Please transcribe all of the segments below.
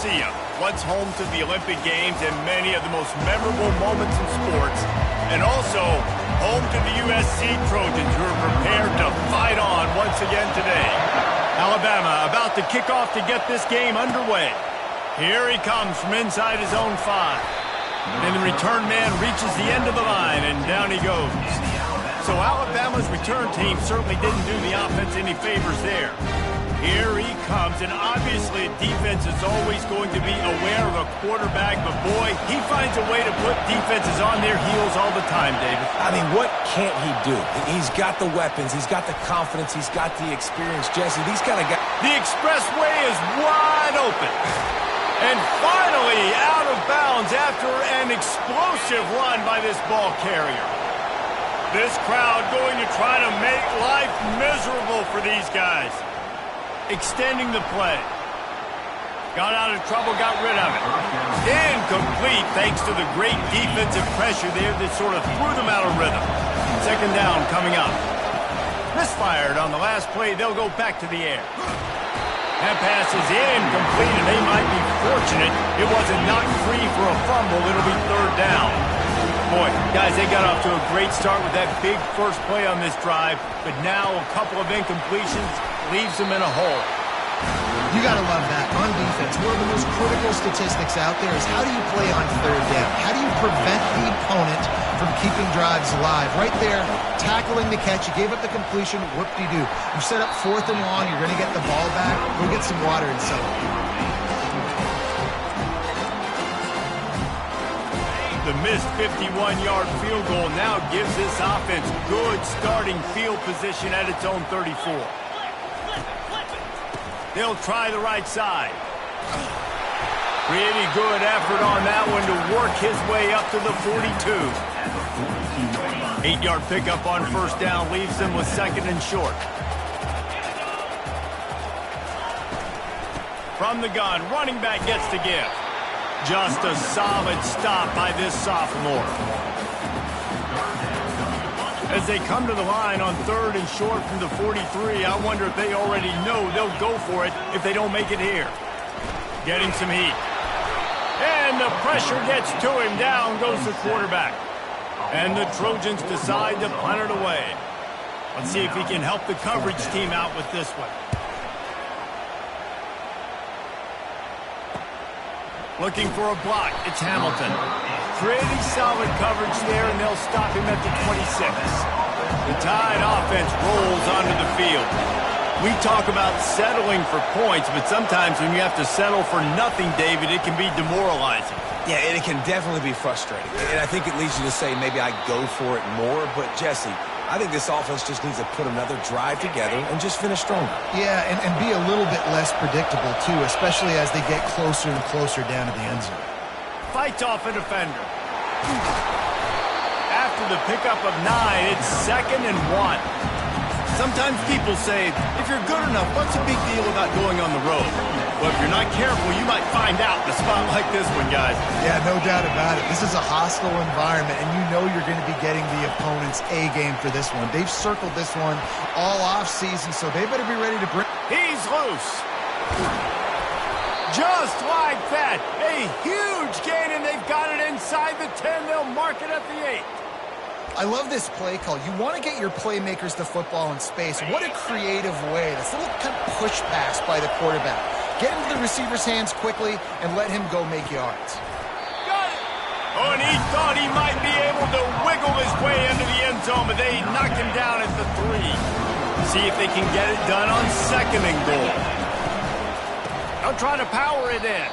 Coliseum, once home to the Olympic Games and many of the most memorable moments in sports, and also home to the USC Trojans, who are prepared to fight on once again today. Alabama about to kick off to get this game underway. Here he comes from inside his own 5. And the return man reaches the end of the line, and down he goes. So Alabama's return team certainly didn't do the offense any favors there. Here he comes, and obviously defense is always going to be aware of a quarterback, but boy, he finds a way to put defenses on their heels all the time, David. I mean, what can't he do? He's got the weapons, he's got the confidence, he's got the experience. Jesse, these kind of guys... The expressway is wide open. And finally out of bounds after an explosive run by this ball carrier. This crowd going to try to make life miserable for these guys. Extending the play. Got out of trouble, got rid of it. Incomplete thanks to the great defensive pressure there that sort of threw them out of rhythm. Second down coming up. Misfired on the last play. They'll go back to the air. That pass is incomplete, and they might be fortunate it wasn't knocked free for a fumble. It'll be third down. Boy, guys, they got off to a great start with that big first play on this drive, but now a couple of incompletions leaves them in a hole. You got to love that. On defense, one of the most critical statistics out there is how do you play on third down? How do you prevent the opponent from keeping drives alive? Right there, tackling the catch. You gave up the completion. Whoop-de-doo. You set up 4th and long. You're going to get the ball back. Go get some water and celebrate. The missed 51-yard field goal now gives this offense good starting field position at its own 34. They'll try the right side. Pretty good effort on that one to work his way up to the 42. 8-yard pickup on first down leaves them with 2nd and short. From the gun, running back gets the give. Just a solid stop by this sophomore. As they come to the line on 3rd and short from the 43, I wonder if they already know they'll go for it if they don't make it here. Getting some heat. And the pressure gets to him. Down goes the quarterback. And the Trojans decide to punt it away. Let's see if he can help the coverage team out with this one. Looking for a block. It's Hamilton. Pretty solid coverage there, and they'll stop him at the 26. The Tide offense rolls onto the field. We talk about settling for points, but sometimes when you have to settle for nothing, David, it can be demoralizing. Yeah, and it can definitely be frustrating. And I think it leads you to say maybe I go for it more. But, Jesse, I think this offense just needs to put another drive together and just finish stronger. Yeah, and be a little bit less predictable, too, especially as they get closer and closer down to the end zone. Fights off a defender. After the pickup of 9, it's 2nd and 1. Sometimes people say, if you're good enough, what's the big deal about going on the road? Well, if you're not careful, you might find out in a spot like this one, guys. Yeah, no doubt about it. This is a hostile environment, and you know you're going to be getting the opponent's A-game for this one. They've circled this one all off-season, so they better be ready to bring... He's loose. Just like that. A huge gain, and they've got it inside the 10. They'll mark it at the 8. I love this play call. You want to get your playmakers the football in space. What a creative way. This little kind of push pass by the quarterback. Get into the receiver's hands quickly and let him go make yards. Got it. Oh, and he thought he might be able to wiggle his way into the end zone, but they knocked him down at the 3. See if they can get it done on 2nd and goal. They'll try to power it in.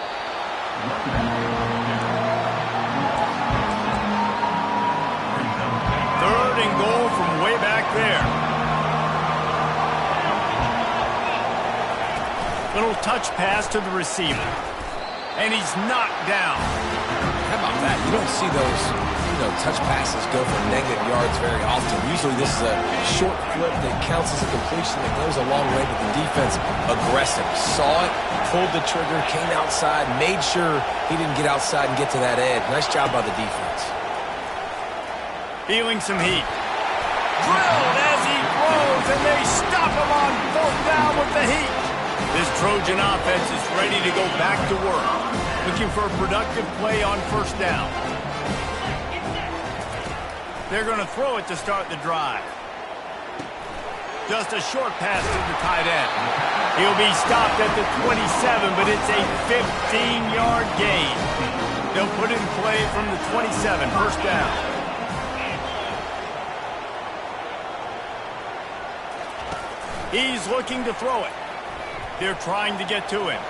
3rd and goal from way back there. Little touch pass to the receiver. And he's knocked down. How about that? You don't see those, touch passes go for negative yards very often. Usually this is a short flip that counts as a completion that goes a long way, but the defense aggressive. Saw it, pulled the trigger, came outside, made sure he didn't get outside and get to that edge. Nice job by the defense. Feeling some heat. Drilled as he throws, and they stop him on 4th down with the heat. This Trojan offense is ready to go back to work. Looking for a productive play on first down. They're going to throw it to start the drive. Just a short pass to the tight end. He'll be stopped at the 27, but it's a 15-yard gain. They'll put in play from the 27, first down. He's looking to throw it. They're trying to get to him.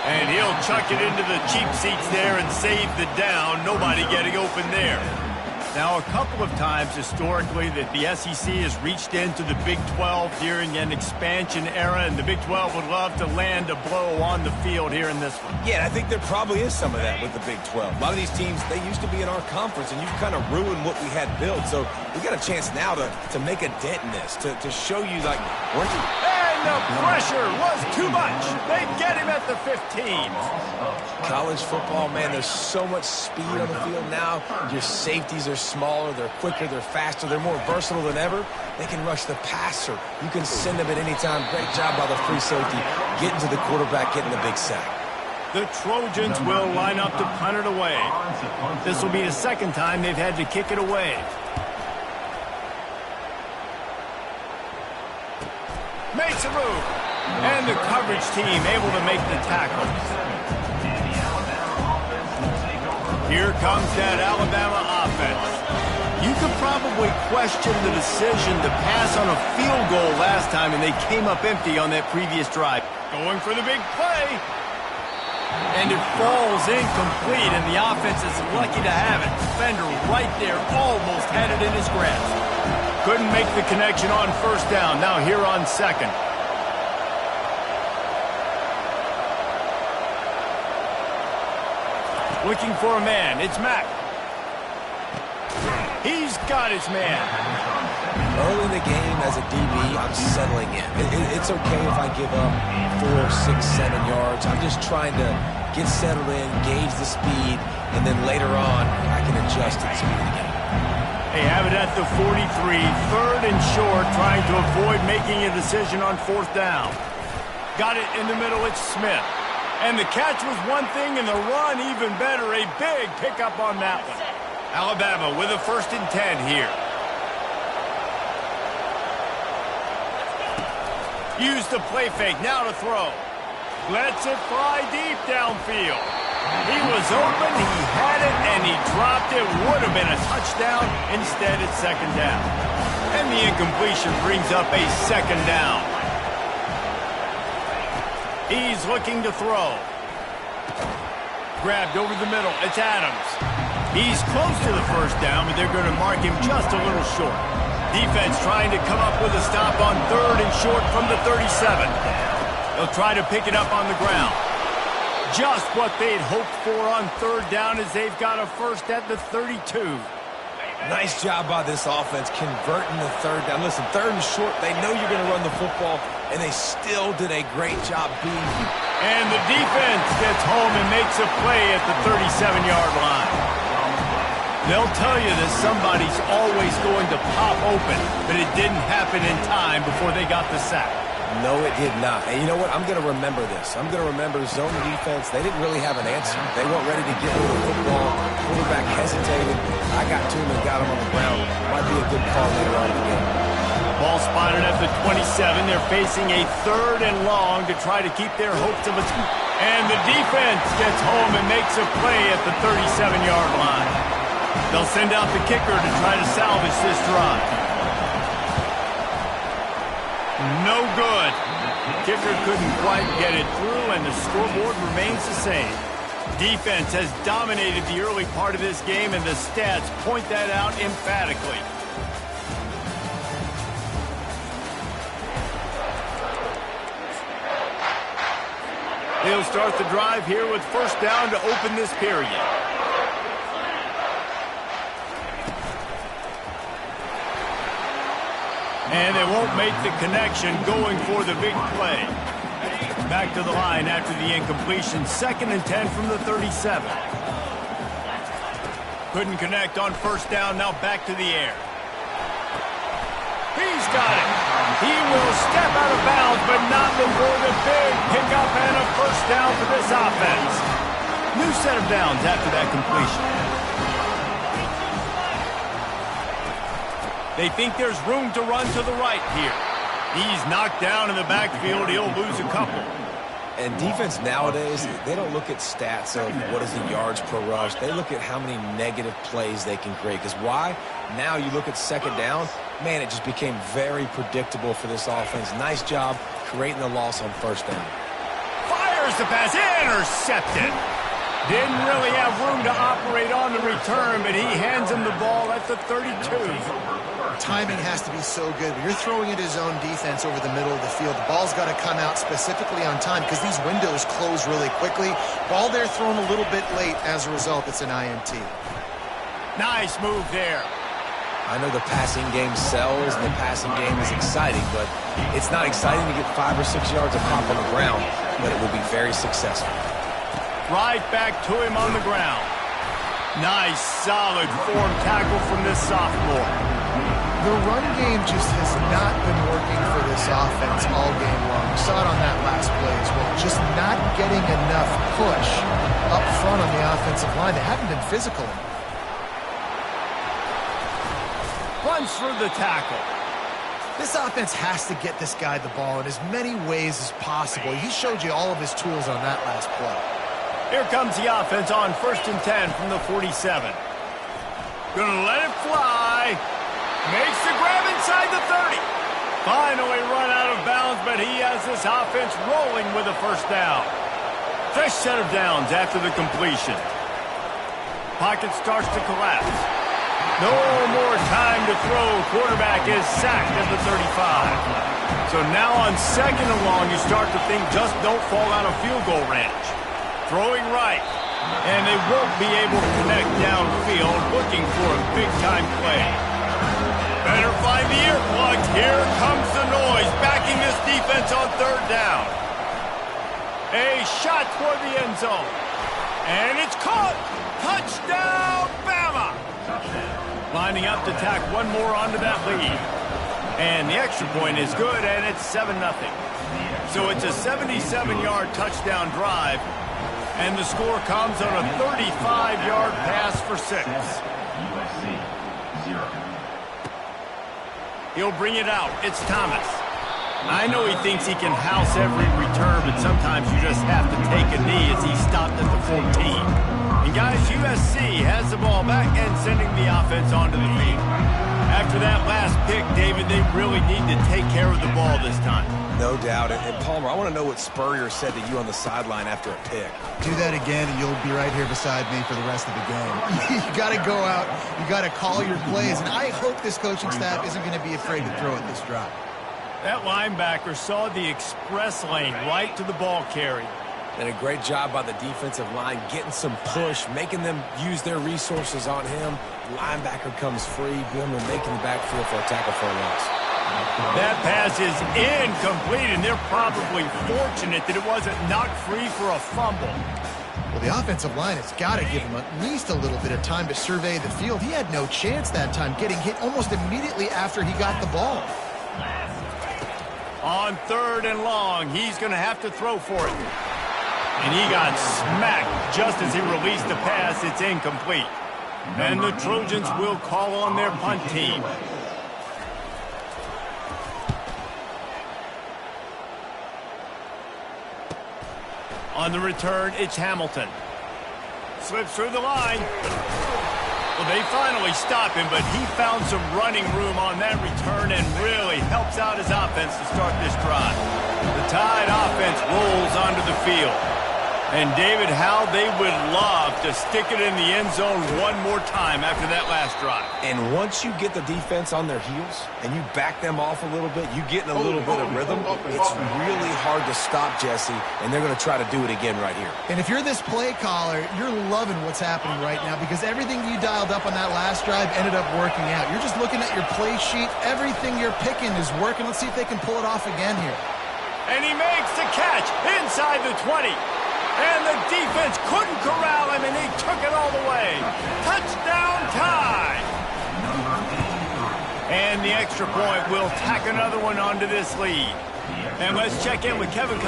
And he'll chuck it into the cheap seats there and save the down. Nobody getting open there. Now, a couple of times historically that the SEC has reached into the Big 12 during an expansion era, and the Big 12 would love to land a blow on the field here in this one. Yeah, I think there probably is some of that with the Big 12. A lot of these teams, they used to be in our conference, and you've kind of ruined what we had built. So we got a chance now to make a dent in this, to show you, like, weren't you... And the pressure was too much. They get him at the 15. College football, man, there's so much speed on the field now. Your safeties are smaller, they're quicker, they're faster, they're more versatile than ever. They can rush the passer. You can send them at any time. Great job by the free safety, getting to the quarterback, getting the big sack. The Trojans will line up to punt it away. This will be the second time they've had to kick it away. Makes a move. And the coverage team able to make the tackle. Here comes that Alabama offense. You could probably question the decision to pass on a field goal last time, and they came up empty on that previous drive. Going for the big play. And it falls incomplete, and the offense is lucky to have it. Defender right there almost had it in his grasp. Couldn't make the connection on first down. Now here on second. Looking for a man. It's Mack. He's got his man. Early in the game as a DB, I'm settling in. It's okay if I give up 4, 6, 7 yards. I'm just trying to get settled in, gauge the speed, and then later on, I can adjust to the speed of the game. They have it at the 43, third and short, trying to avoid making a decision on fourth down. Got it in the middle, it's Smith. And the catch was one thing, and the run even better. A big pickup on that one. Alabama with a 1st and 10 here. Use the play fake, now to throw. Lets it fly deep downfield. He was open, he had it, and he dropped it. Would have been a touchdown. Instead, it's second down. And the incompletion brings up a second down. He's looking to throw. Grabbed over the middle. It's Adams. He's close to the first down, but they're going to mark him just a little short. Defense trying to come up with a stop on third and short from the 37. They'll try to pick it up on the ground. Just what they'd hoped for on third down as they've got a first at the 32. Nice job by this offense converting the third down. Listen, third and short, they know you're going to run the football, and they still did a great job being here. And the defense gets home and makes a play at the 37-yard line. They'll tell you that somebody's always going to pop open, but it didn't happen in time before they got the sack. No, it did not. And you know what? I'm going to remember this. I'm going to remember zone defense. They didn't really have an answer. They weren't ready to get rid of the football. Quarterback hesitated. I got to him and got him on the ground. Might be a good call later on in the game. Ball spotted at the 27. They're facing a third and long to try to keep their hopes of a... And the defense gets home and makes a play at the 37-yard line. They'll send out the kicker to try to salvage this drive. No good. Kicker couldn't quite get it through, and the scoreboard remains the same. Defense has dominated the early part of this game, and the stats point that out emphatically. They'll start the drive here with first down to open this period. And they won't make the connection going for the big play. Back to the line after the incompletion. 2nd and 10 from the 37. Couldn't connect on first down. Now back to the air. He's got it. He will step out of bounds, but not before the big pickup and a first down for this offense. New set of downs after that completion. They think there's room to run to the right here. He's knocked down in the backfield. He'll lose a couple. And defense nowadays, they don't look at stats of what is the yards per rush. They look at how many negative plays they can create. Because why? Now you look at second down, man, it just became very predictable for this offense. Nice job creating the loss on first down. Fires the pass, intercepted. Didn't really have room to operate on the return, but he hands him the ball at the 32. Timing has to be so good. When you're throwing at his own defense over the middle of the field, the ball's got to come out specifically on time because these windows close really quickly. Ball there thrown a little bit late. As a result, it's an INT. Nice move there. I know the passing game sells and the passing game is exciting, but it's not exciting to get 5 or 6 yards of pop on the ground, but it will be very successful. Right back to him on the ground. Nice, solid form tackle from this sophomore. The run game just has not been working for this offense all game long. We saw it on that last play as well. Just not getting enough push up front on the offensive line. They haven't been physical. Runs through the tackle. This offense has to get this guy the ball in as many ways as possible. He showed you all of his tools on that last play. Here comes the offense on 1st and 10 from the 47. Gonna let it fly. Makes the grab inside the 30. Finally run out of bounds, but he has this offense rolling with a first down. Fresh set of downs after the completion. Pocket starts to collapse. No more time to throw. Quarterback is sacked at the 35. So now on 2nd and long, you start to think just don't fall out of field goal range. Throwing right. And they won't be able to connect downfield, looking for a big-time play. Better find the earplugs. Here comes the noise, backing this defense on 3rd down. A shot toward the end zone. And it's caught. Touchdown, Bama. Lining up to tack one more onto that lead. And the extra point is good, and it's 7-0. So it's a 77-yard touchdown drive. And the score comes on a 35-yard pass for 6. He'll bring it out. It's Thomas. I know he thinks he can house every return, but sometimes you just have to take a knee as he stopped at the 14. And guys, USC has the ball back and sending the offense onto the field. After that last pick, David, they really need to take care of the ball this time. No doubt. And Palmer, I want to know what Spurrier said to you on the sideline after a pick. Do that again, and you'll be right here beside me for the rest of the game. You got to go out. You got to call your plays. And I hope this coaching staff isn't going to be afraid to throw at this drive. That linebacker saw the express lane right to the ball carrier. And a great job by the defensive line, getting some push, making them use their resources on him. Linebacker comes free, Boomer making the backfield for a tackle for a loss. That pass is incomplete, and they're probably fortunate that it wasn't knocked free for a fumble. Well, the offensive line has got to give him at least a little bit of time to survey the field. He had no chance that time, getting hit almost immediately after he got the ball. On 3rd and long, he's going to have to throw for it. And he got smacked just as he released the pass. It's incomplete. And the Trojans will call on their punt team. On the return, it's Hamilton. Slips through the line. Well, they finally stop him, but he found some running room on that return and really helps out his offense to start this drive. The Tide offense rolls onto the field. And, David, how they would love to stick it in the end zone one more time after that last drive. And once you get the defense on their heels and you back them off a little bit, you get in a little bit of rhythm, it's really hard to stop, Jesse, and they're going to try to do it again right here. And if you're this play caller, you're loving what's happening right now because everything you dialed up on that last drive ended up working out. You're just looking at your play sheet. Everything you're picking is working. Let's see if they can pull it off again here. And he makes the catch inside the 20. And the defense couldn't corral him, and he took it all the way. Touchdown Tide! And the extra point will tack another one onto this lead. And let's check in with Kevin.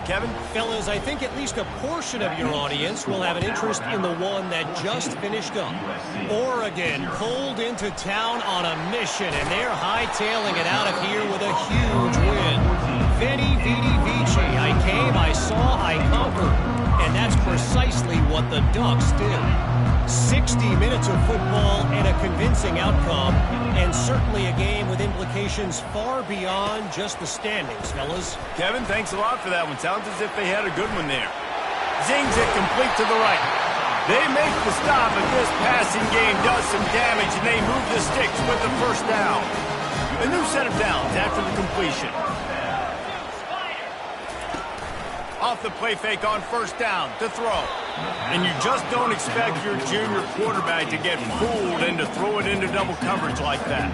Kevin? Fellas, I think at least a portion of your audience will have an interest in the one that just finished up. Oregon pulled into town on a mission, and they're hightailing it out of here with a huge win. Veni, vidi, vici. I came, I saw, I conquered. And that's precisely what the Ducks did. 60 minutes of football and a convincing outcome, and certainly a game with implications far beyond just the standings, fellas. Kevin, thanks a lot for that one. Sounds as if they had a good one there. Zings it complete to the right. They make the stop, but this passing game does some damage, and they move the sticks with the first down. A new set of downs after the completion. Off the play fake on first down to throw. And you just don't expect your junior quarterback to get fooled and to throw it into double coverage like that.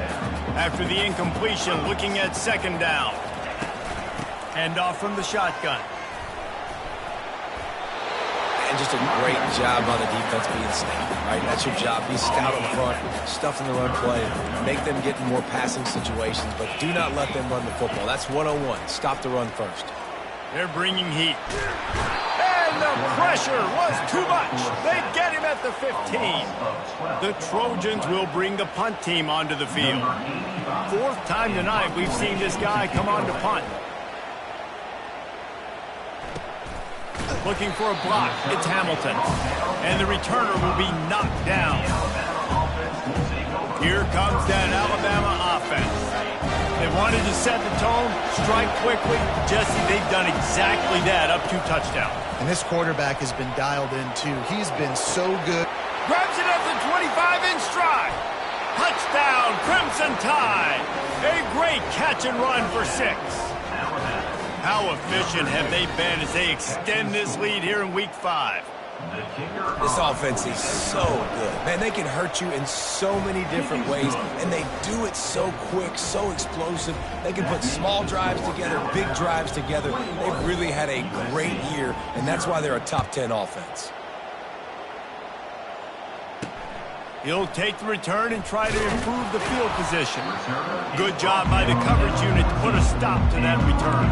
After the incompletion, looking at second down. Hand off from the shotgun. And just a great job on the defense being stout, right? That's your job. Be stout in front, stuff in the run play, make them get in more passing situations, but do not let them run the football. That's 101. Stop the run first. They're bringing heat. And the pressure was too much. They get him at the 15. The Trojans will bring the punt team onto the field. Fourth time tonight we've seen this guy come on to punt. Looking for a block. It's Hamilton. And the returner will be knocked down. Here comes that Alabama offense. They wanted to set the tone, strike quickly. Jesse, they've done exactly that, up 2 touchdowns. And this quarterback has been dialed in, too. He's been so good. Grabs it at the 25 in stride. Touchdown, Crimson Tide. A great catch and run for 6. How efficient have they been as they extend this lead here in Week 5? This offense is so good. Man, they can hurt you in so many different ways, and they do it so quick, so explosive. They can put small drives together, big drives together. They've really had a great year, and that's why they're a top 10 offense. He'll take the return and try to improve the field position. Good job by the coverage unit to put a stop to that return.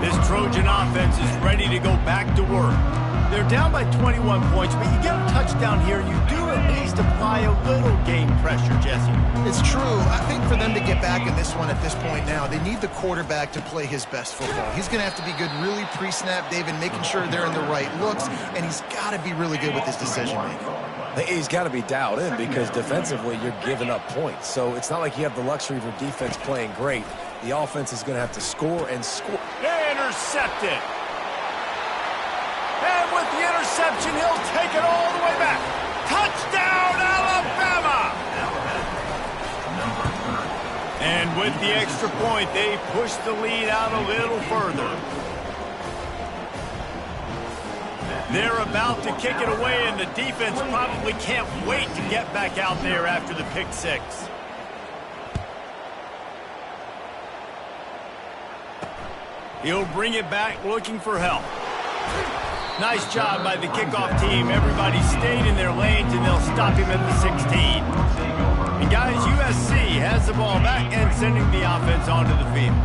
This Trojan offense is ready to go back to work. They're down by 21 points, but you get a touchdown here, you do at least apply a little game pressure, Jesse. It's true. I think for them to get back in this one at this point now, they need the quarterback to play his best football. He's going to have to be good really pre-snap, David, making sure they're in the right looks, and he's got to be really good with his decision-making. He's got to be dialed in because defensively you're giving up points. So it's not like you have the luxury of your defense playing great. The offense is going to have to score and score. Intercepted. And with the interception, he'll take it all the way back. Touchdown, Alabama! And with the extra point, they push the lead out a little further. They're about to kick it away, and the defense probably can't wait to get back out there after the pick 6. He'll bring it back looking for help. Nice job by the kickoff team. Everybody stayed in their lanes, and they'll stop him at the 16. And guys, USC has the ball back and sending the offense onto the field.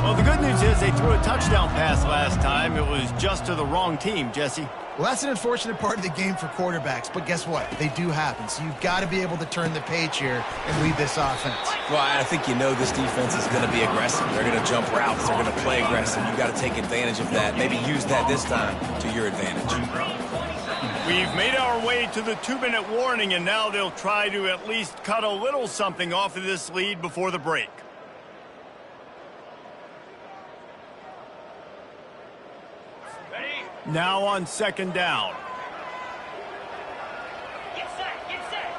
Well, the good news is they threw a touchdown pass last time. It was just to the wrong team, Jesse. Well, that's an unfortunate part of the game for quarterbacks, but guess what? They do happen, so you've got to be able to turn the page here and lead this offense. Well, I think you know this defense is going to be aggressive. They're going to jump routes. They're going to play aggressive. You've got to take advantage of that. Maybe use that this time to your advantage. We've made our way to the 2-minute warning, and now they'll try to at least cut a little something off of this lead before the break. Now on second down. Get set, get set.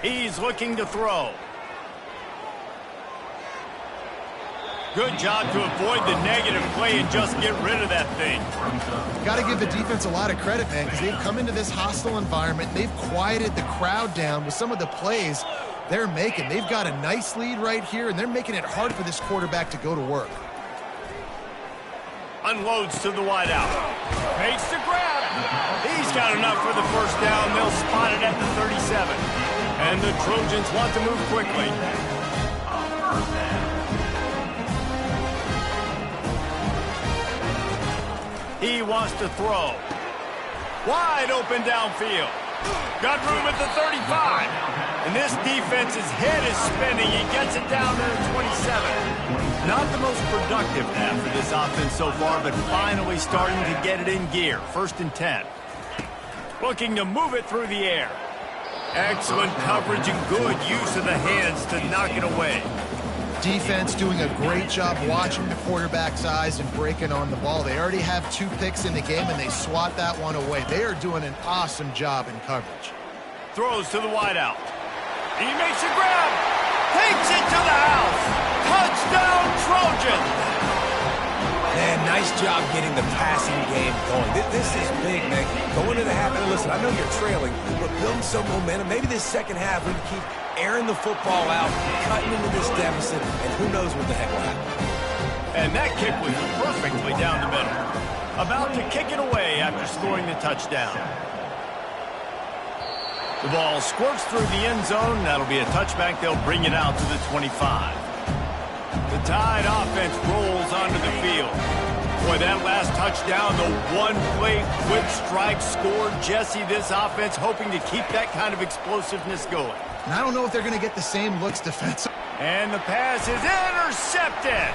He's looking to throw. Good job to avoid the negative play and just get rid of that thing. Got to give the defense a lot of credit, man, because they've come into this hostile environment. They've quieted the crowd down with some of the plays they're making. They've got a nice lead right here, and they're making it hard for this quarterback to go to work. Unloads to the wideout. Makes the grab. He's got enough for the first down. They'll spot it at the 37. And the Trojans want to move quickly. wants to throw. Wide open downfield. Got room at the 35. And this defense's head is spinning. He gets it down to the 27. Not the most productive half for this offense so far, but finally starting to get it in gear. 1st and 10. Looking to move it through the air. Excellent coverage and good use of the hands to knock it away. Defense doing a great job watching the quarterback's eyes and breaking on the ball. They already have 2 picks in the game, and they swat that one away. They are doing an awesome job in coverage. Throws to the wideout. He makes a grab. Takes it to the house. Touchdown, Trojans. Man, nice job getting the passing game going. This is big, man. Going to the half, and listen, I know you're trailing, but building some momentum. Maybe this second half we can keep airing the football out, cutting into this deficit, and who knows what the heck will happen. And that kick was perfectly down the middle. About to kick it away after scoring the touchdown. The ball squirts through the end zone. That'll be a touchback. They'll bring it out to the 25. The Tide offense rolls onto the field. Boy, that last touchdown, the one-play quick strike scored. Jesse, this offense hoping to keep that kind of explosiveness going. And I don't know if they're going to get the same looks defensively. And the pass is intercepted.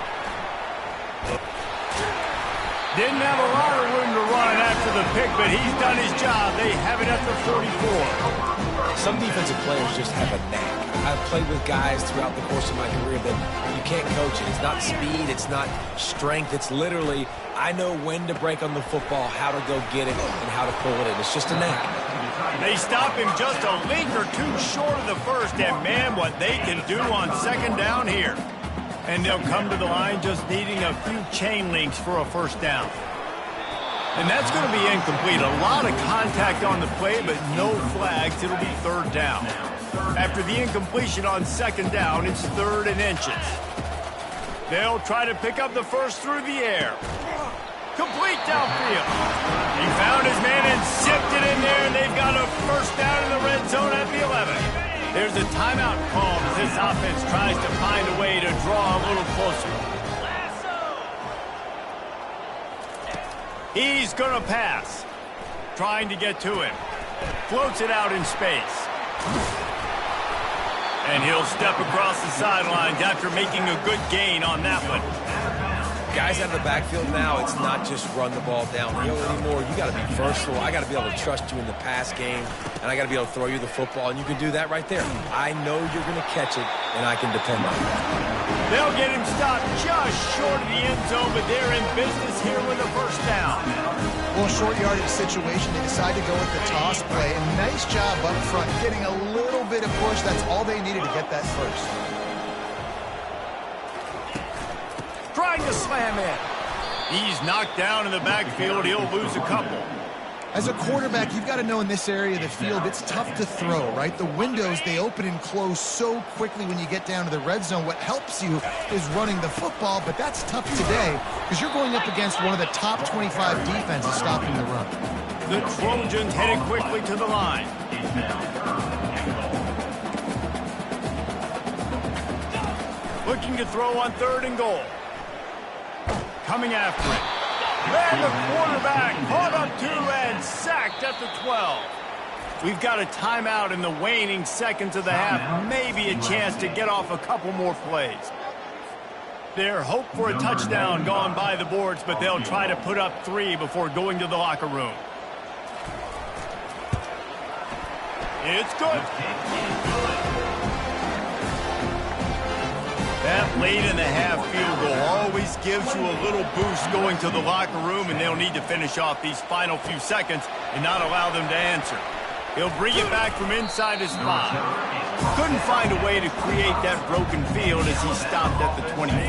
Didn't have a lot of room to run after the pick, but he's done his job. They have it at the 44. Some defensive players just have a knack. I've played with guys throughout the course of my career that you can't coach it. It's not speed, it's not strength. It's literally, I know when to break on the football, how to go get it, and how to pull it in. It's just a knack. They stop him just a link or two short of the first, and man, what they can do on 2nd down here. And they'll come to the line just needing a few chain links for a 1st down. And that's going to be incomplete. A lot of contact on the play, but no flags. It'll be 3rd down. After the incompletion on 2nd down, it's 3rd and inches. They'll try to pick up the first through the air. Complete downfield. He found his man and zipped it in there, and they've got a 1st down in the red zone at the 11. There's a timeout called as this offense tries to find a way to draw a little closer. He's going to pass. Trying to get to him. Floats it out in space. And he'll step across the sidelines after making a good gain on that one. Guys out of the backfield now, it's not just run the ball downhill anymore. You got to be versatile. I got to be able to trust you in the pass game, and I got to be able to throw you the football, and you can do that right there. I know you're going to catch it, and I can depend on it. They'll get him stopped just short of the end zone, but they're in business here with a 1st down. Well, short yardage situation, they decide to go with the toss play, and nice job up front, getting a little bit of push. That's all they needed to get that first. Trying to slam in. He's knocked down in the backfield. He'll lose a couple. As a quarterback, you've got to know in this area of the field, it's tough to throw, right? The windows, they open and close so quickly when you get down to the red zone. What helps you is running the football, but that's tough today because you're going up against one of the top 25 defenses stopping the run. The Trojans headed quickly to the line. Looking to throw on 3rd and goal. Coming after it. And the quarterback caught up 2 and sacked at the 12. We've got a timeout in the waning seconds of the half. Maybe a chance to get off a couple more plays. Their hope for a touchdown gone by the boards, but they'll try to put up 3 before going to the locker room. It's good. That late in the half field goal always gives you a little boost going to the locker room, and they'll need to finish off these final few seconds and not allow them to answer. He'll bring it back from inside his 5. Couldn't find a way to create that broken field as he stopped at the 25.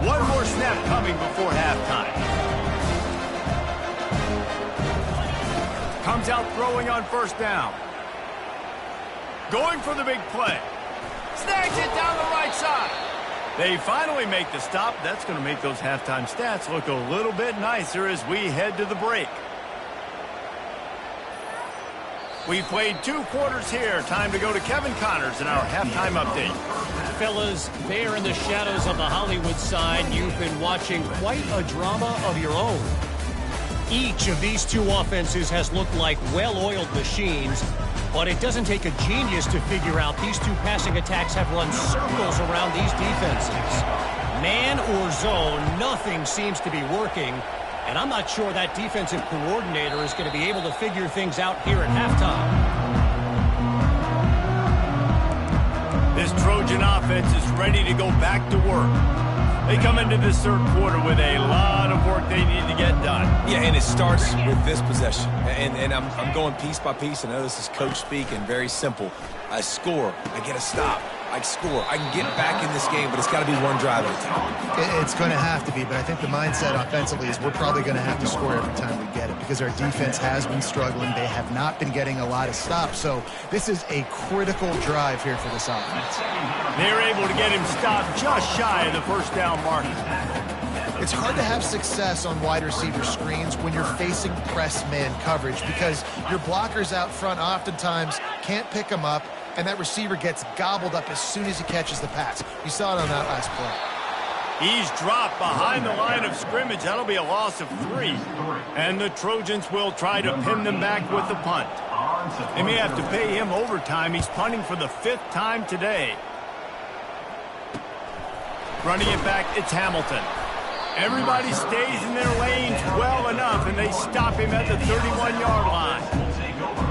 One more snap coming before halftime. Comes out throwing on 1st down. Going for the big play. Snags it down the right side. They finally make the stop. That's going to make those halftime stats look a little bit nicer as we head to the break. We played 2 quarters here. Time to go to Kevin Connors in our halftime update. Fellas, there in the shadows on the Hollywood side, you've been watching quite a drama of your own. Each of these two offenses has looked like well-oiled machines, but it doesn't take a genius to figure out these two passing attacks have run circles around these defenses. Man or zone, nothing seems to be working, and I'm not sure that defensive coordinator is going to be able to figure things out here at halftime. This Trojan offense is ready to go back to work. They come into this third quarter with a lot of work they need to get done. Yeah, and it starts with this possession. And I'm going piece by piece. I know this is coach speak and very simple. I score. I get a stop. I score. I can get back in this game, but it's got to be one drive at a time. It's going to have to be, but I think the mindset offensively is we're probably going to have to score every time we get it because our defense has been struggling. They have not been getting a lot of stops, so this is a critical drive here for this offense. They're able to get him stopped just shy of the first down mark. It's hard to have success on wide receiver screens when you're facing press man coverage because your blockers out front oftentimes can't pick them up, and that receiver gets gobbled up as soon as he catches the pass. You saw it on that last play. He's dropped behind the line of scrimmage. That'll be a loss of 3. And the Trojans will try to pin them back with the punt. They may have to pay him overtime. He's punting for the 5th time today. Running it back, it's Hamilton. Everybody stays in their lanes well enough, and they stop him at the 31-yard line.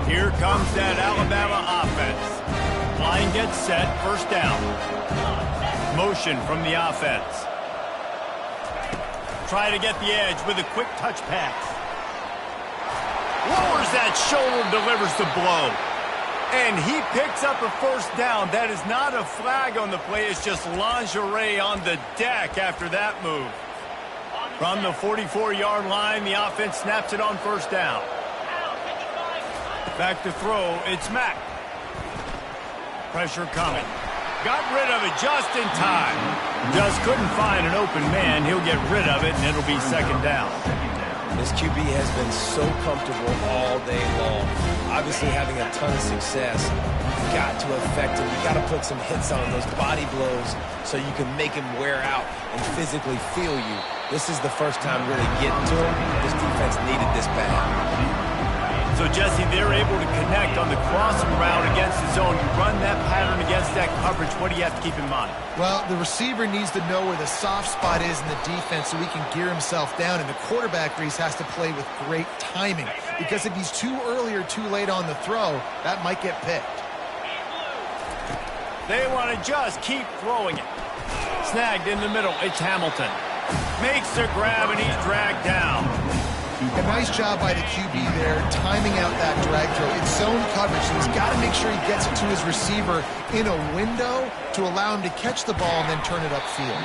Here comes that Alabama offense. Line gets set, first down. Motion from the offense. Try to get the edge with a quick touch pass. Lowers that shoulder, delivers the blow. And he picks up a first down. That is not a flag on the play. It's just lingerie on the deck after that move. From the 44-yard line, the offense snaps it on first down. Back to throw, it's Mack. Pressure coming. Got rid of it just in time. Just couldn't find an open man. He'll get rid of it, and it'll be second down. This QB has been so comfortable all day long. Obviously having a ton of success. You've got to affect him. You've got to put some hits on him, those body blows, so you can make him wear out and physically feel you. This is the first time really getting to him. This defense needed this bad. So, Jesse, they're able to connect on the crossing route against the zone. You run that pattern against that coverage. What do you have to keep in mind? Well, the receiver needs to know where the soft spot is in the defense so he can gear himself down, and the quarterback, Reese, has to play with great timing because if he's too early or too late on the throw, that might get picked. They want to just keep throwing it. Snagged in the middle. It's Hamilton. Makes the grab, and he's dragged down. A nice job by the QB there, timing out that drag throw. It's zone coverage, so he's got to make sure he gets it to his receiver in a window to allow him to catch the ball and then turn it upfield.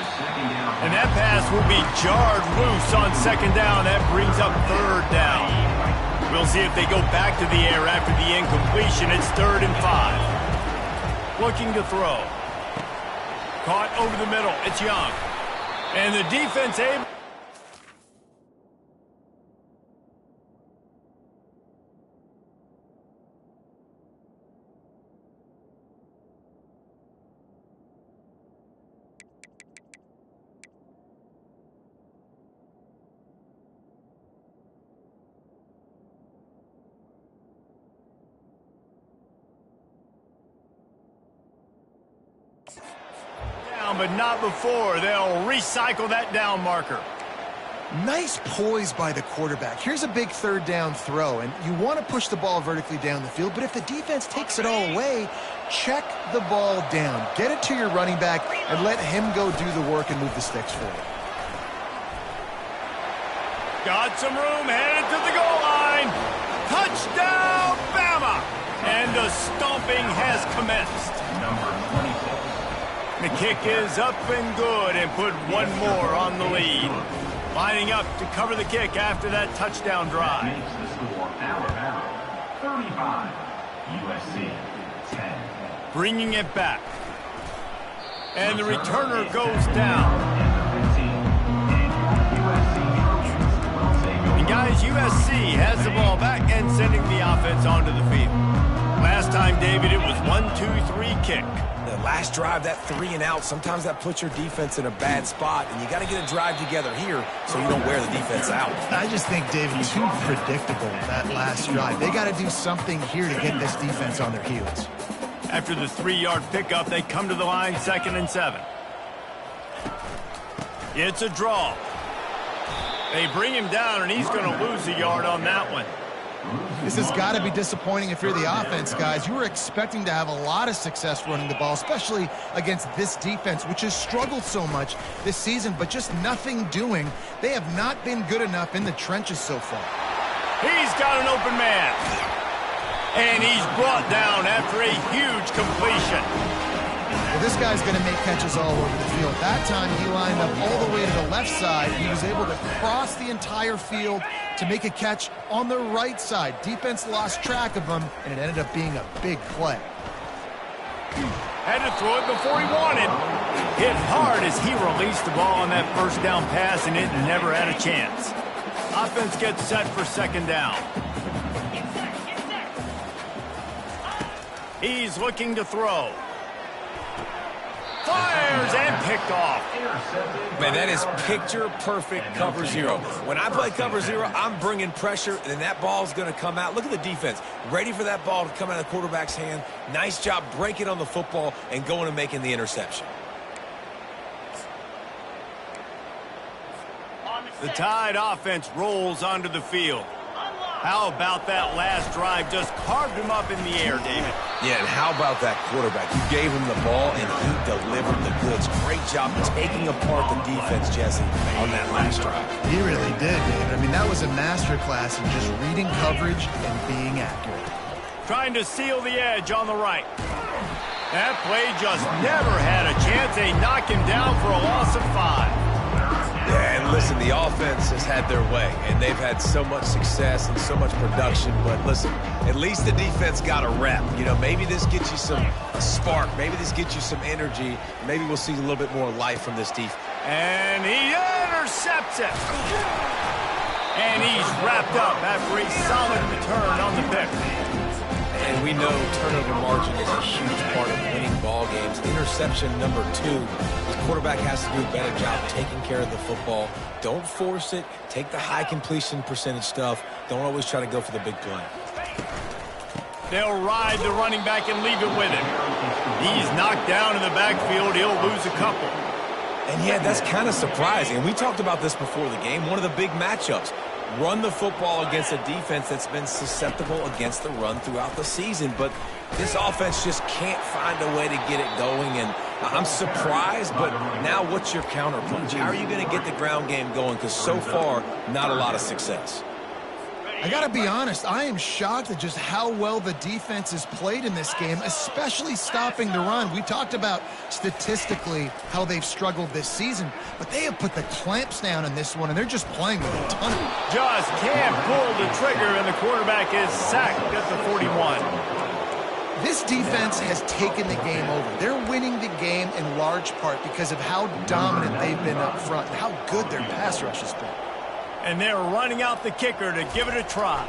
And that pass will be jarred loose on second down. That brings up third down. We'll see if they go back to the air after the incompletion. It's 3rd and 5. Looking to throw. Caught over the middle. It's Young. And the defense able... but not before. They'll recycle that down marker. Nice poise by the quarterback. Here's a big 3rd down throw, and you want to push the ball vertically down the field, but if the defense takes it all away, check the ball down. Get it to your running back and let him go do the work and move the sticks for you. Got some room, headed to the goal line. Touchdown, Bama! And the stomping has commenced. The kick is up and good and put one more on the lead. Lining up to cover the kick after that touchdown drive. Alabama 35, USC 10. Bringing it back. And the returner goes down. And guys, USC has the ball back and sending the offense onto the field. Last time, David, it was 1-2-3 kick. The last drive, that 3 and out, sometimes that puts your defense in a bad spot, and you got to get a drive together here so you don't wear the defense out. I just think, David, too predictable, that last drive. They got to do something here to get this defense on their heels. After the 3-yard pickup, they come to the line, 2nd and 7. It's a draw. They bring him down, and he's going to lose a yard on that one. This has got to be disappointing if you're the offense, guys. You were expecting to have a lot of success running the ball, especially against this defense, which has struggled so much this season, but just nothing doing. They have not been good enough in the trenches so far. He's got an open man. And he's brought down after a huge completion. Well, this guy's going to make catches all over the field. That time, he lined up all the way to the left side. He was able to cross the entire field to make a catch on the right side. Defense lost track of him, and it ended up being a big play. Had to throw it before he wanted. Hit hard as he released the ball on that first down pass, and it never had a chance. Offense gets set for 2nd down. He's looking to throw. Fires and picked off. Man, that is picture-perfect cover zero. When I play cover zero, I'm bringing pressure, and that ball's going to come out. Look at the defense. Ready for that ball to come out of the quarterback's hand. Nice job breaking on the football and going and making the interception. The Tide offense rolls onto the field. How about that last drive? Just carved him up in the air, David. Yeah, and how about that quarterback? You gave him the ball, and he delivered the goods. Great job taking apart the defense, Jesse, on that last drive. He really did, David. I mean, that was a masterclass in just reading coverage and being accurate. Trying to seal the edge on the right. That play just never had a chance. They knock him down for a loss of 5. Yeah, and listen, the offense has had their way, and they've had so much success and so much production. But listen, at least the defense got a rep. You know, maybe this gets you some spark. Maybe this gets you some energy. Maybe we'll see a little bit more life from this defense. And he intercepts it. And he's wrapped up after a solid return on the pick. And we know turnover margin is a huge part of winning ball games. Interception number 2. The quarterback has to do a better job taking care of the football. Don't force it. Take the high completion percentage stuff. Don't always try to go for the big play. They'll ride the running back and leave it with him. He's knocked down in the backfield. He'll lose a couple. And yeah, that's kind of surprising. We talked about this before the game. One of the big matchups. Run the football against a defense that's been susceptible against the run throughout the season. But this offense just can't find a way to get it going. And I'm surprised, but now what's your counterpunch? How are you going to get the ground game going? Because so far, not a lot of success. I got to be honest, I am shocked at just how well the defense has played in this game, especially stopping the run. We talked about statistically how they've struggled this season, but they have put the clamps down in this one, and they're just playing with a ton of it. Just can't pull the trigger, and the quarterback is sacked at the 41. This defense has taken the game over. They're winning the game in large part because of how dominant they've been up front and how good their pass rush has been. And they're running out the kicker to give it a try.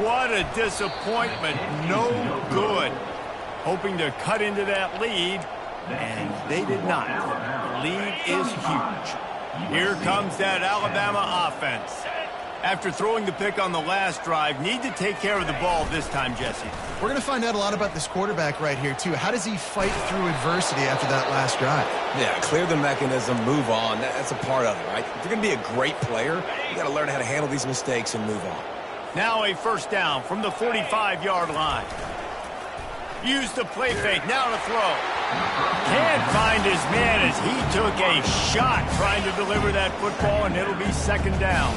What a disappointment. No good. Hoping to cut into that lead, and they did not. The lead is huge. Here comes that Alabama offense. After throwing the pick on the last drive, need to take care of the ball this time, Jesse. We're going to find out a lot about this quarterback right here, too. How does he fight through adversity after that last drive? Yeah, clear the mechanism, move on. That's a part of it, right? If you're going to be a great player, you got to learn how to handle these mistakes and move on. Now a first down from the 45-yard line. Use the play fake, now to throw. Can't find his man as he took a shot trying to deliver that football, and it'll be 2nd down.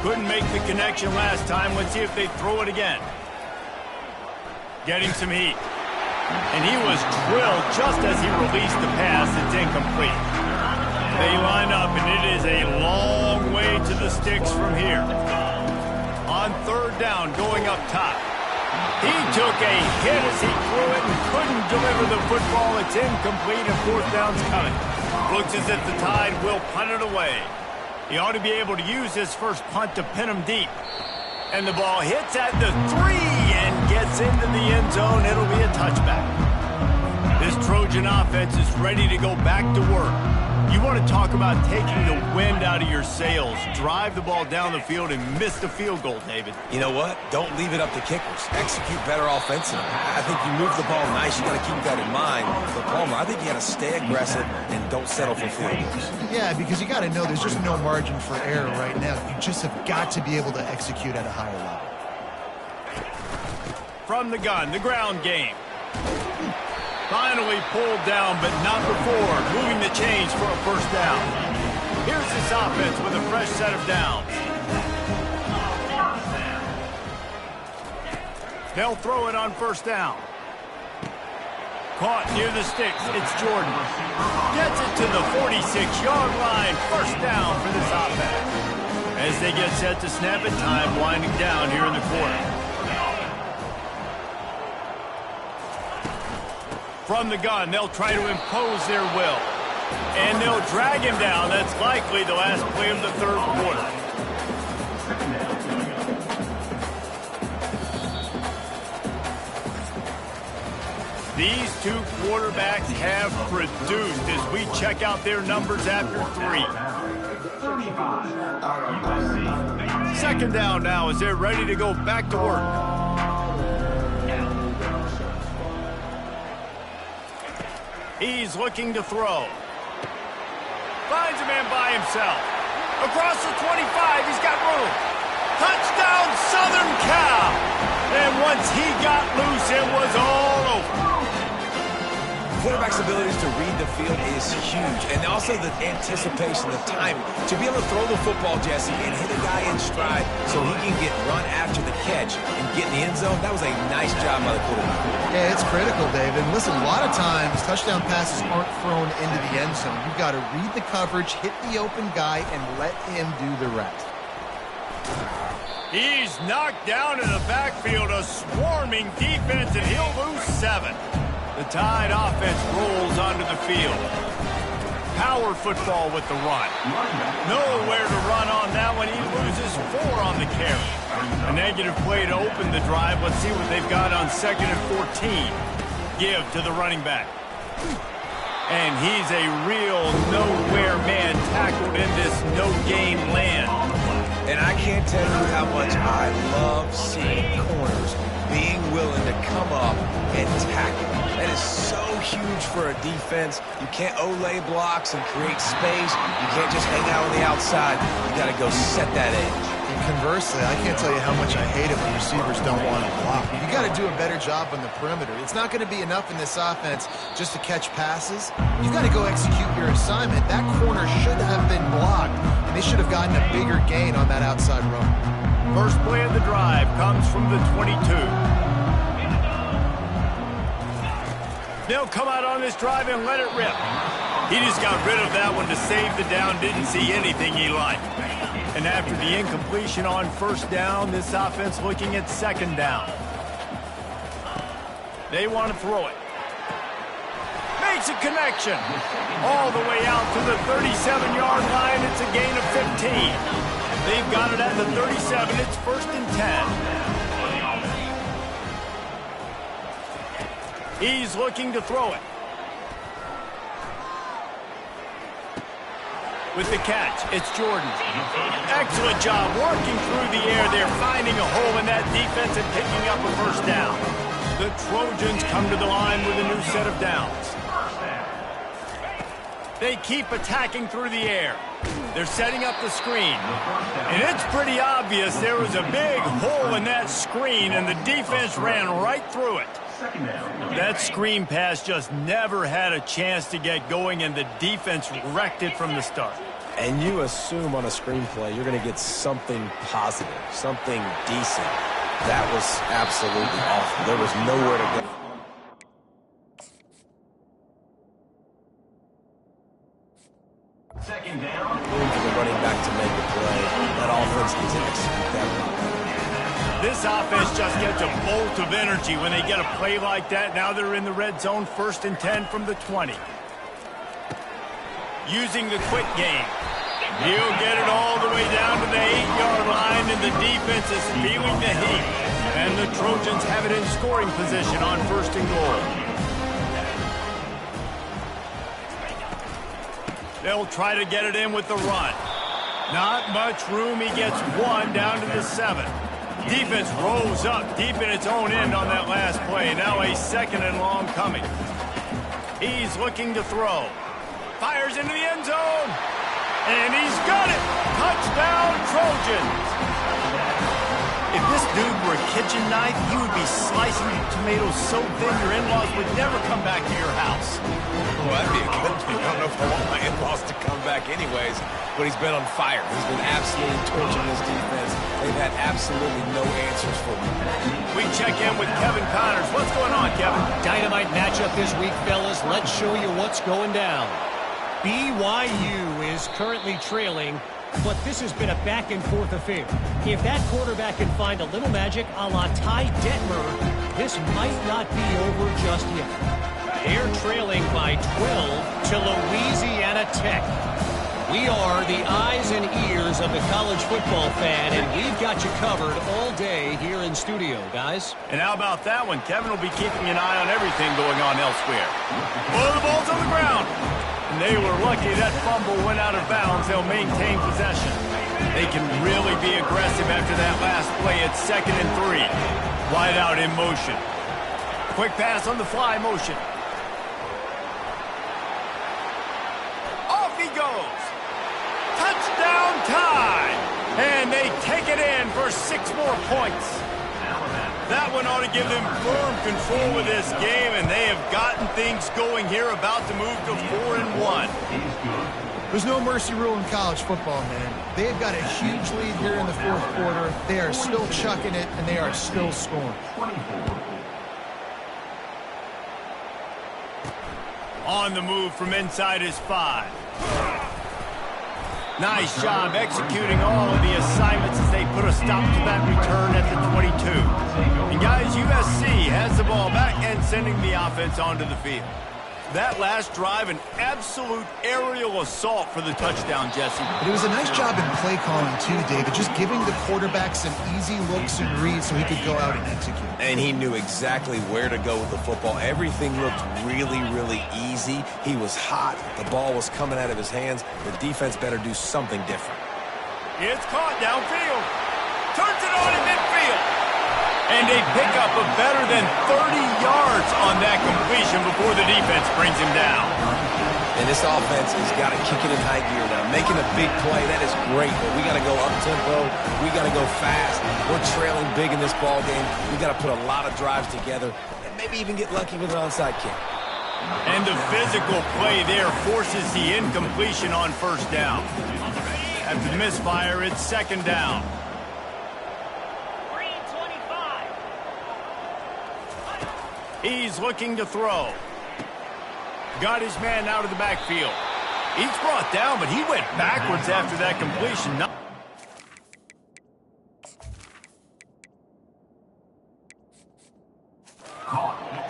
Couldn't make the connection last time. Let's see if they throw it again. Getting some heat. And he was drilled just as he released the pass. It's incomplete. They line up, and it is a long way to the sticks from here. On 3rd down, going up top. He took a hit as he threw it and couldn't deliver the football. It's incomplete, and 4th down's coming. Looks as if the Tide will punt it away. He ought to be able to use his first punt to pin him deep. And the ball hits at the 3 and gets into the end zone. It'll be a touchback. Trojan offense is ready to go back to work. You want to talk about taking the wind out of your sails. Drive the ball down the field and miss the field goal, David. You know what? Don't leave it up to kickers. Execute better offensively. I think you move the ball nice. You got to keep that in mind. But Palmer, I think you got to stay aggressive and don't settle for field goals. Yeah, because you got to know there's just no margin for error right now. You just have got to be able to execute at a higher level. From the gun, the ground game. Finally pulled down, but not before moving the chains for a first down. Here's this offense with a fresh set of downs. They'll throw it on first down. Caught near the sticks. It's Jordan. Gets it to the 46-yard line. First down for this offense. As they get set to snap it, time winding down here in the quarter. From the gun, they'll try to impose their will. And they'll drag him down. That's likely the last play of the third quarter. These two quarterbacks have produced as we check out their numbers after 3. Second down now as they're ready to go back to work. He's looking to throw. Finds a man by himself. Across the 25, he's got room. Touchdown, Southern Cal! And once he got loose, it was all over. Quarterback's abilities to read the field is huge, and also the anticipation, the timing. To be able to throw the football, Jesse, and hit a guy in stride so he can get run after the catch and get in the end zone, that was a nice job by the quarterback. Yeah, it's critical, David. And listen, a lot of times, touchdown passes aren't thrown into the end zone. You've got to read the coverage, hit the open guy, and let him do the rest. He's knocked down in the backfield, a swarming defense, and he'll lose 7. The Tide offense rolls onto the field. Power football with the run. Nowhere to run on that one. He loses 4 on the carry. A negative play to open the drive. Let's see what they've got on 2nd and 14. Give to the running back. And he's a real nowhere man tackled in this no-gain land. And I can't tell you how much I love seeing corners being willing to come up and tackle. That is so huge for a defense. You can't olay blocks and create space. You can't just hang out on the outside. You got to go set that edge. And conversely, I can't tell you how much I hate it when receivers don't want to block. You got to do a better job on the perimeter. It's not going to be enough in this offense just to catch passes. You got to go execute your assignment. That corner should have been blocked, and they should have gotten a bigger gain on that outside run. First play of the drive comes from the 22. They'll come out on this drive and let it rip. He just got rid of that one to save the down, didn't see anything he liked. And after the incompletion on first down, this offense looking at second down. They want to throw it. Makes a connection. All the way out to the 37-yard line. It's a gain of 15. They've got it at the 37. It's 1st and 10. He's looking to throw it. With the catch, it's Jordan. Excellent job working through the air there, finding a hole in that defense and picking up a first down. The Trojans come to the line with a new set of downs. They keep attacking through the air. They're setting up the screen. And it's pretty obvious there was a big hole in that screen, and the defense ran right through it. That screen pass just never had a chance to get going, and the defense wrecked it from the start. And you assume on a screenplay you're going to get something positive, something decent. That was absolutely awful. There was nowhere to go. Second down. Room for the running back to make a play. That offense needs to execute that run. This offense just gets a bolt of energy when they get a play like that. Now they're in the red zone, 1st and 10 from the 20. Using the quick game. He'll get it all the way down to the 8-yard line, and the defense is feeling the heat. And the Trojans have it in scoring position on 1st and goal. They'll try to get it in with the run. Not much room. He gets one down to the 7. Defense rolls up deep in its own end on that last play. Now a 2nd and long coming. He's looking to throw. Fires into the end zone. And he's got it. Touchdown, Trojans. If this dude were a kitchen knife, he would be slicing tomatoes so thin your in-laws would never come back to your house. Well, that'd be a good thing. I don't know if I want my in-laws to come back anyways, but he's been on fire. He's been absolutely torching this defense. They've had absolutely no answers for him. We check in with Kevin Connors. What's going on, Kevin? Dynamite matchup this week, fellas. Let's show you what's going down. BYU is currently trailing, but this has been a back-and-forth affair. If that quarterback can find a little magic a la Ty Detmer, this might not be over just yet. They're trailing by 12 to Louisiana Tech. We are the eyes and ears of the college football fan, and we've got you covered all day here in studio, guys. And how about that one? Kevin will be keeping an eye on everything going on elsewhere. Oh, the ball's on the ground. And they were lucky that fumble went out of bounds. They'll maintain possession. They can really be aggressive after that last play. It's 2nd and 3. Wide out in motion. Quick pass on the fly motion. Off he goes. Touchdown time. And they take it in for 6 more points. That one ought to give them firm control of this game, and they have gotten things going here, about to move to 4-1. There's no mercy rule in college football, man. They've got a huge lead here in the 4th quarter. They are still chucking it, and they are still scoring. On the move from inside his 5. Nice job executing all of the assignments as they put a stop to that return at the 22. And guys, USC has the ball back and sending the offense onto the field. That last drive, an absolute aerial assault for the touchdown, Jesse. But it was a nice job in play calling, too, David, just giving the quarterback some easy looks and reads so he could go out and execute. And he knew exactly where to go with the football. Everything looked really, really easy. He was hot. The ball was coming out of his hands. The defense better do something different. It's caught downfield. Turns it on in midfield. And a pickup of better than 30 yards on that completion before the defense brings him down. And this offense has got to kick it in high gear now. Making a big play, that is great, but we got to go up-tempo. We got to go fast. We're trailing big in this ball game. We got to put a lot of drives together and maybe even get lucky with an onside kick. And the physical play there forces the incompletion on 1st down. After the misfire, it's 2nd down. He's looking to throw. Got his man out of the backfield. He's brought down, but he went backwards after that completion.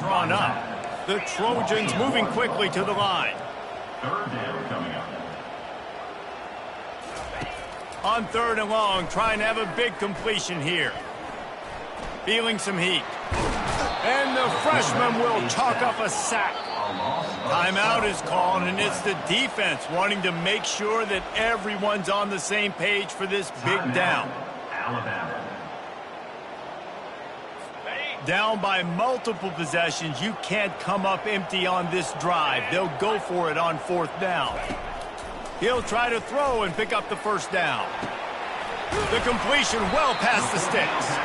Drawn up. The Trojans moving quickly to the line. 3rd down coming up. On 3rd and long, trying to have a big completion here. Feeling some heat. And the freshman will chalk up a sack. Timeout is called, and it's the defense wanting to make sure that everyone's on the same page for this big down. Alabama. Down by multiple possessions, you can't come up empty on this drive. They'll go for it on 4th down. He'll try to throw and pick up the 1st down. The completion well past the sticks.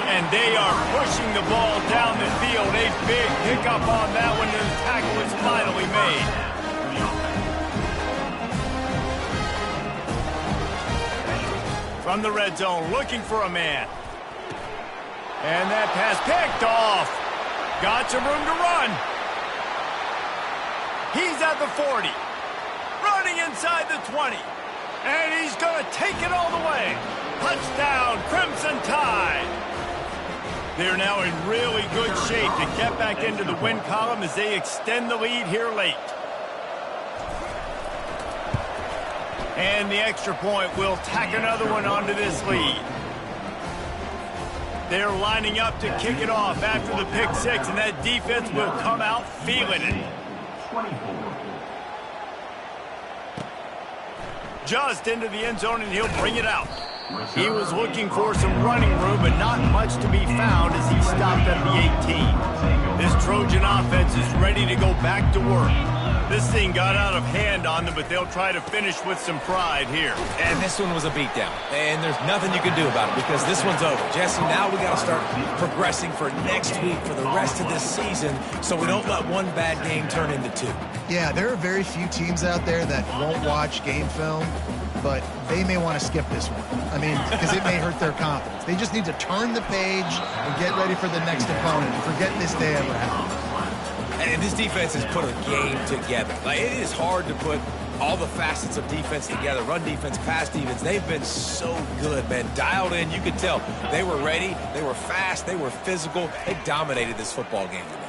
And they are pushing the ball down the field. A big pickup on that one, and the tackle is finally made. From the red zone, looking for a man. And that pass picked off. Got some room to run. He's at the 40. Running inside the 20. And he's going to take it all the way. Touchdown, Crimson Tide. They're now in really good shape to get back into the win column as they extend the lead here late. And the extra point will tack another one onto this lead. They're lining up to kick it off after the pick 6, and that defense will come out feeling it. 24. just into the end zone, and he'll bring it out. He was looking for some running room, but not much to be found as he stopped at the 18. This Trojan offense is ready to go back to work. This thing got out of hand on them, but they'll try to finish with some pride here. And this one was a beatdown. And there's nothing you can do about it because this one's over. Jesse, now we got to start progressing for next week, for the rest of this season, so we don't let one bad game turn into two. Yeah, there are very few teams out there that won't watch game film, but they may want to skip this one. I mean, because it may hurt their confidence. They just need to turn the page and get ready for the next opponent. Forget this day ever happened. And this defense has put a game together. Like, it is hard to put all the facets of defense together. Run defense, pass defense. They've been so good, man. Dialed in. You could tell they were ready. They were fast. They were physical. They dominated this football game today.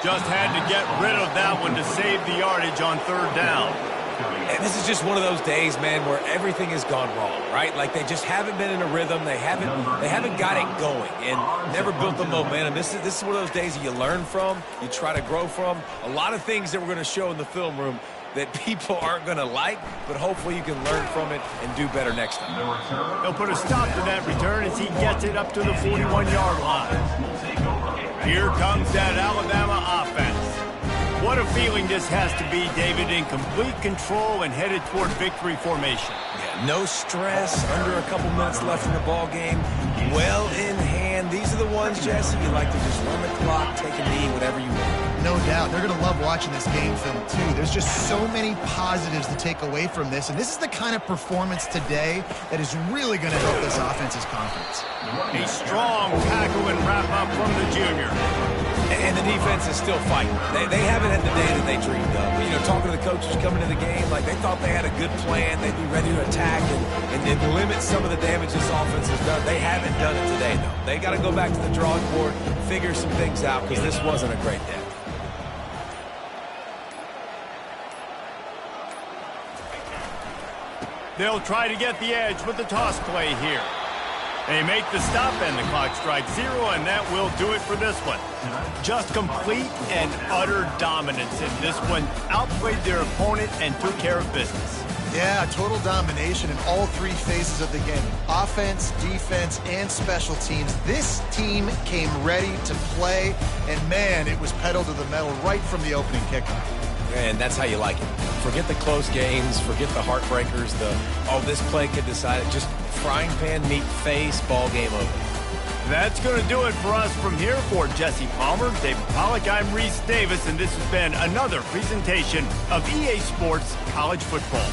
Just had to get rid of that one to save the yardage on third down. And this is just one of those days, man, where everything has gone wrong, right? Like they just haven't been in a rhythm. They haven't got it going and never built the momentum. This is one of those days that you learn from, you try to grow from. A lot of things that we're going to show in the film room that people aren't going to like, but hopefully you can learn from it and do better next time. They'll put a stop to that return as he gets it up to the 41-yard line. Here comes that Alabama offense. What a feeling this has to be, David, in complete control and headed toward victory formation. Yeah, no stress, under a couple minutes left in the ball game, well in hand. These are the ones, Jesse, you like to just run the clock, take a knee, whatever you want. No doubt. They're going to love watching this game film, too. There's just so many positives to take away from this, and this is the kind of performance today that is really going to help this offense's confidence. A strong tackle and wrap-up from the junior. And the defense is still fighting. They haven't had the day that they dreamed of. You know, talking to the coaches coming into the game, like they thought they had a good plan. They'd be ready to attack and limit some of the damage this offense has done. They haven't done it today, though. They got to go back to the drawing board, figure some things out, because this wasn't a great day. They'll try to get the edge with the toss play here. They make the stop and the clock strikes 0, and that will do it for this one. Just complete and utter dominance in this one. Outplayed their opponent and took care of business. Yeah, total domination in all three phases of the game. Offense, defense, and special teams. This team came ready to play, and man, it was pedal to the metal right from the opening kickoff. And that's how you like it. Forget the close games, forget the heartbreakers, this play could decide it. Just frying pan, meat, face, ball game over. That's going to do it for us from here. For Jesse Palmer, David Pollack, I'm Reese Davis, and this has been another presentation of EA Sports College Football.